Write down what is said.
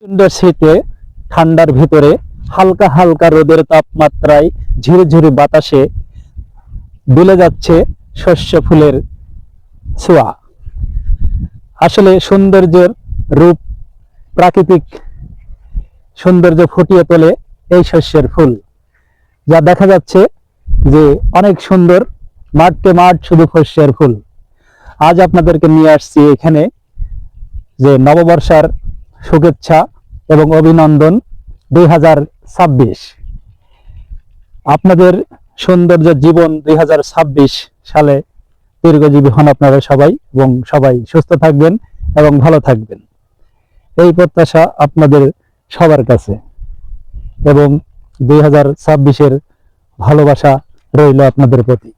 প্রচন্ড শীতে ঠান্ডার ভিতরে হালকা হালকা রোদের তাপমাত্রায় ঝিরিঝিরি বাতাসে দুলে যাচ্ছে শস্য ফুলের ছোঁয়া। আসলে সৌন্দর্যের রূপ, প্রাকৃতিক সৌন্দর্য ফুটিয়ে তোলে এই শস্যের ফুল, যা দেখা যাচ্ছে যে অনেক সুন্দর। মাঠকে মাঠ শুধু শস্যের ফুল। আজ আপনাদেরকে নিয়ে আসছি এখানে যে নববর্ষার শুভেচ্ছা এবং অভিনন্দন 2026। আপনাদের সৌন্দর্য জীবন 2026 সালে দীর্ঘজীবী হন আপনারা সবাই, এবং সবাই সুস্থ থাকবেন এবং ভালো থাকবেন, এই প্রত্যাশা আপনাদের সবার কাছে। এবং 2026-এর ভালোবাসা রইল আপনাদের প্রতি।